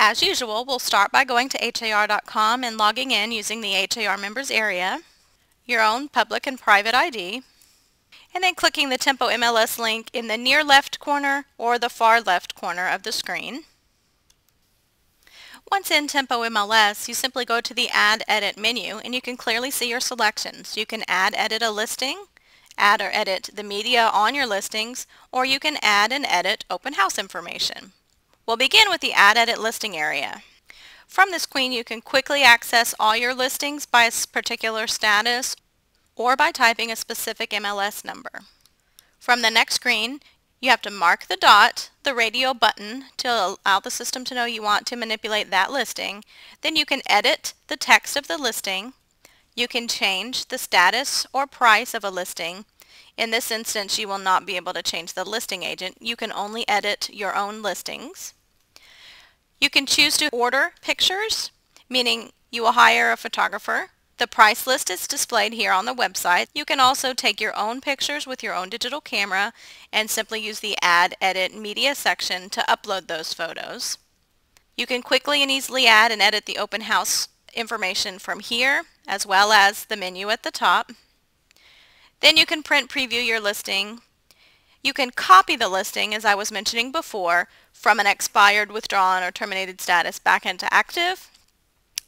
As usual, we'll start by going to har.com and logging in using the HAR members area, your own public and private ID, and then clicking the Tempo MLS link in the near left corner or the far left corner of the screen. Once in Tempo MLS, you simply go to the Add Edit menu and you can clearly see your selections. You can add edit a listing, add or edit the media on your listings, or you can add and edit open house information. We'll begin with the Add Edit listing area. From this screen, you can quickly access all your listings by a particular status or by typing a specific MLS number. From the next screen, you have to mark the dot, the radio button, to allow the system to know you want to manipulate that listing. Then you can edit the text of the listing. You can change the status or price of a listing. In this instance, you will not be able to change the listing agent. You can only edit your own listings. You can choose to order pictures, meaning you will hire a photographer. The price list is displayed here on the website. You can also take your own pictures with your own digital camera and simply use the Add Edit Media section to upload those photos. You can quickly and easily add and edit the open house information from here, as well as the menu at the top. Then you can print preview your listing. You can copy the listing, as I was mentioning before, from an expired, withdrawn, or terminated status back into active.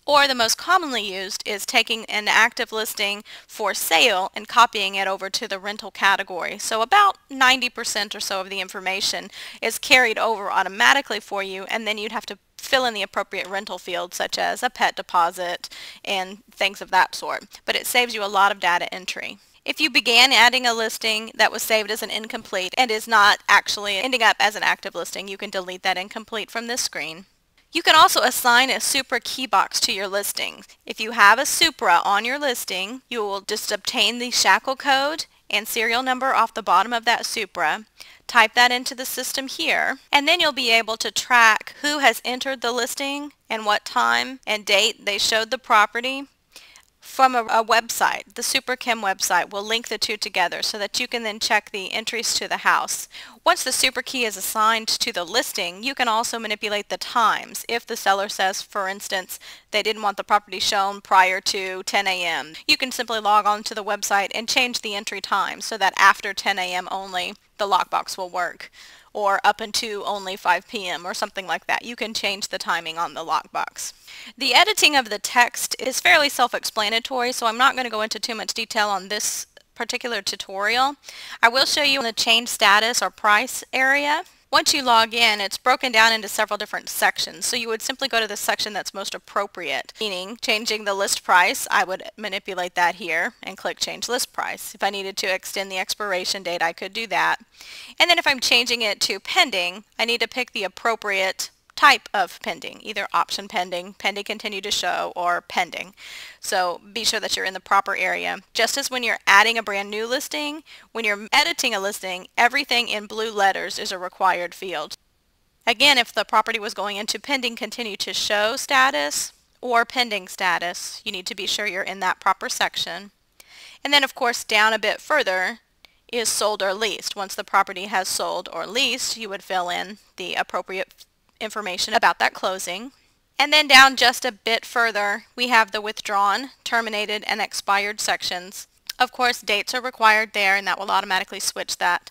Or the most commonly used is taking an active listing for sale and copying it over to the rental category. So about 90% or so of the information is carried over automatically for you, and then you'd have to fill in the appropriate rental fields such as a pet deposit and things of that sort. But it saves you a lot of data entry. If you began adding a listing that was saved as an incomplete and is not actually ending up as an active listing, you can delete that incomplete from this screen. You can also assign a Supra key box to your listing. If you have a Supra on your listing, you will just obtain the shackle code and serial number off the bottom of that Supra, type that into the system here, and then you'll be able to track who has entered the listing and what time and date they showed the property from a website. The SupraChem website will link the two together so that you can then check the entries to the house. Once the Supra key is assigned to the listing, you can also manipulate the times. If the seller says, for instance, they didn't want the property shown prior to 10 a.m., you can simply log on to the website and change the entry time so that after 10 a.m. only the lockbox will work, or up until only 5 p.m. or something like that. You can change the timing on the lockbox. The editing of the text is fairly self-explanatory, so I'm not going to go into too much detail on this particular tutorial. I will show you in the change status or price area. Once you log in, it's broken down into several different sections, so you would simply go to the section that's most appropriate, meaning changing the list price. I would manipulate that here and click change list price. If I needed to extend the expiration date, I could do that. And then if I'm changing it to pending, I need to pick the appropriate type of pending, either option pending, pending continue to show, or pending. So be sure that you're in the proper area. Just as when you're adding a brand new listing, when you're editing a listing, everything in blue letters is a required field. Again, if the property was going into pending continue to show status or pending status, you need to be sure you're in that proper section. And then of course down a bit further is sold or leased. Once the property has sold or leased, you would fill in the appropriate information about that closing. And then down just a bit further, we have the withdrawn, terminated, and expired sections. Of course, dates are required there, and that will automatically switch that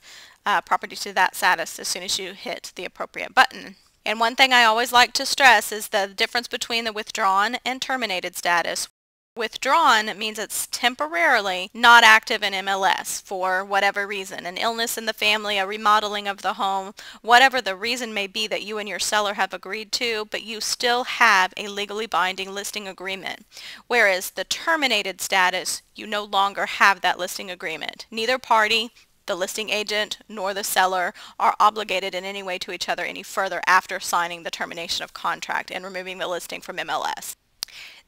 property to that status as soon as you hit the appropriate button. And one thing I always like to stress is the difference between the withdrawn and terminated status. Withdrawn means it's temporarily not active in MLS for whatever reason, an illness in the family, a remodeling of the home, whatever the reason may be that you and your seller have agreed to, but you still have a legally binding listing agreement. Whereas the terminated status, you no longer have that listing agreement. Neither party, the listing agent nor the seller, are obligated in any way to each other any further after signing the termination of contract and removing the listing from MLS.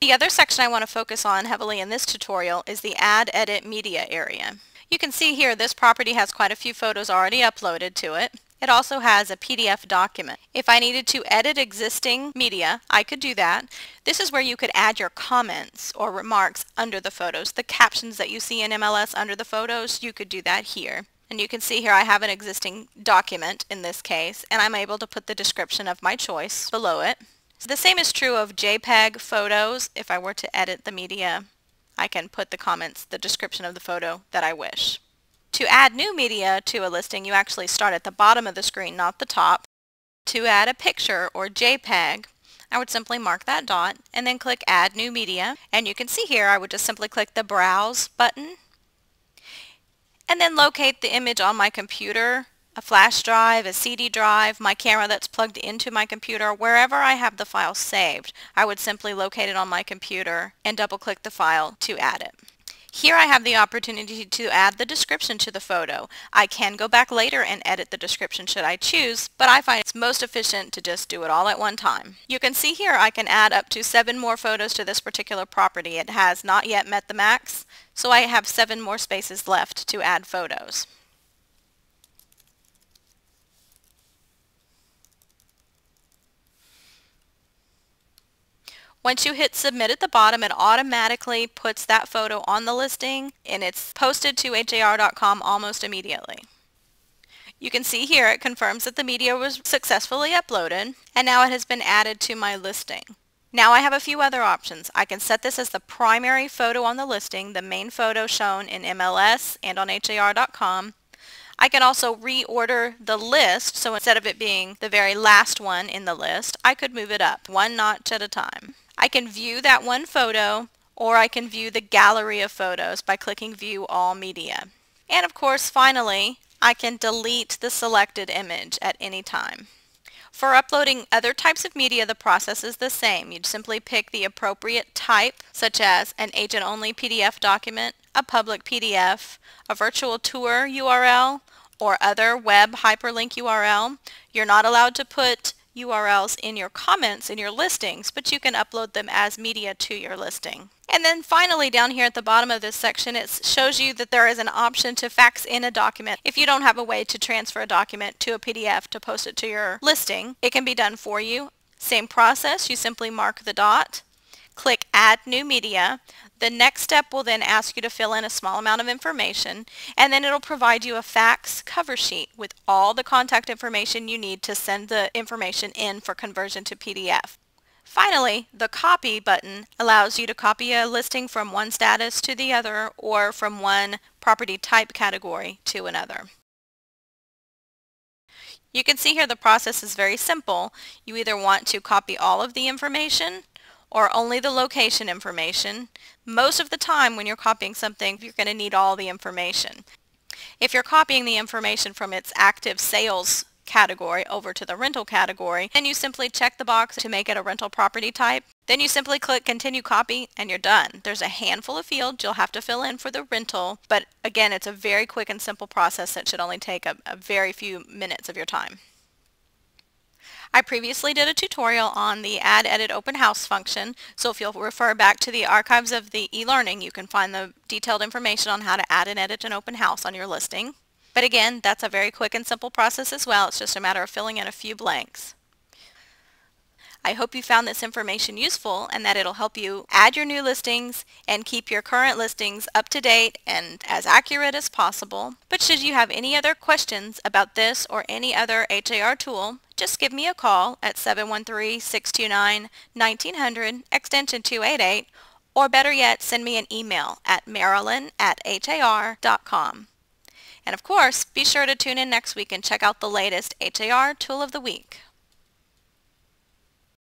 The other section I want to focus on heavily in this tutorial is the Add Edit Media area. You can see here this property has quite a few photos already uploaded to it. It also has a PDF document. If I needed to edit existing media, I could do that. This is where you could add your comments or remarks under the photos. The captions that you see in MLS under the photos, you could do that here. And you can see here I have an existing document in this case, and I'm able to put the description of my choice below it. So the same is true of JPEG photos. If I were to edit the media, I can put the comments, the description of the photo that I wish. To add new media to a listing, you actually start at the bottom of the screen, not the top. To add a picture or JPEG, I would simply mark that dot and then click Add New Media. And you can see here I would just simply click the Browse button and then locate the image on my computer, a flash drive, a CD drive, my camera that's plugged into my computer, wherever I have the file saved. I would simply locate it on my computer and double click the file to add it. Here I have the opportunity to add the description to the photo. I can go back later and edit the description should I choose, but I find it's most efficient to just do it all at one time. You can see here I can add up to 7 more photos to this particular property. It has not yet met the max, so I have 7 more spaces left to add photos. Once you hit submit at the bottom, it automatically puts that photo on the listing and it's posted to har.com almost immediately. You can see here it confirms that the media was successfully uploaded and now it has been added to my listing. Now I have a few other options. I can set this as the primary photo on the listing, the main photo shown in MLS and on har.com. I can also reorder the list, so instead of it being the very last one in the list, I could move it up one notch at a time. I can view that one photo, or I can view the gallery of photos by clicking View All Media. And of course, finally, I can delete the selected image at any time. For uploading other types of media, the process is the same. You'd simply pick the appropriate type, such as an agent-only PDF document, a public PDF, a virtual tour URL, or other web hyperlink URL. You're not allowed to put URLs in your comments in your listings, but you can upload them as media to your listing. And then finally down here at the bottom of this section, it shows you that there is an option to fax in a document. If you don't have a way to transfer a document to a PDF to post it to your listing, it can be done for you. Same process, you simply mark the dot, click Add New Media. The next step will then ask you to fill in a small amount of information, and then it'll provide you a fax cover sheet with all the contact information you need to send the information in for conversion to PDF. Finally, the Copy button allows you to copy a listing from one status to the other or from one property type category to another. You can see here the process is very simple. You either want to copy all of the information or only the location information. Most of the time when you're copying something, you're going to need all the information. If you're copying the information from its active sales category over to the rental category, then you simply check the box to make it a rental property type. Then you simply click Continue Copy and you're done. There's a handful of fields you'll have to fill in for the rental, but again, it's a very quick and simple process that should only take a very few minutes of your time. I previously did a tutorial on the Add, Edit, Open House function, so if you'll refer back to the archives of the e-learning, you can find the detailed information on how to add and edit an open house on your listing. But again, that's a very quick and simple process as well. It's just a matter of filling in a few blanks. I hope you found this information useful and that it'll help you add your new listings and keep your current listings up to date and as accurate as possible. But should you have any other questions about this or any other HAR tool, just give me a call at 713-629-1900 extension 288, or better yet, send me an email at marilyn@har.com. And of course, be sure to tune in next week and check out the latest HAR Tool of the Week.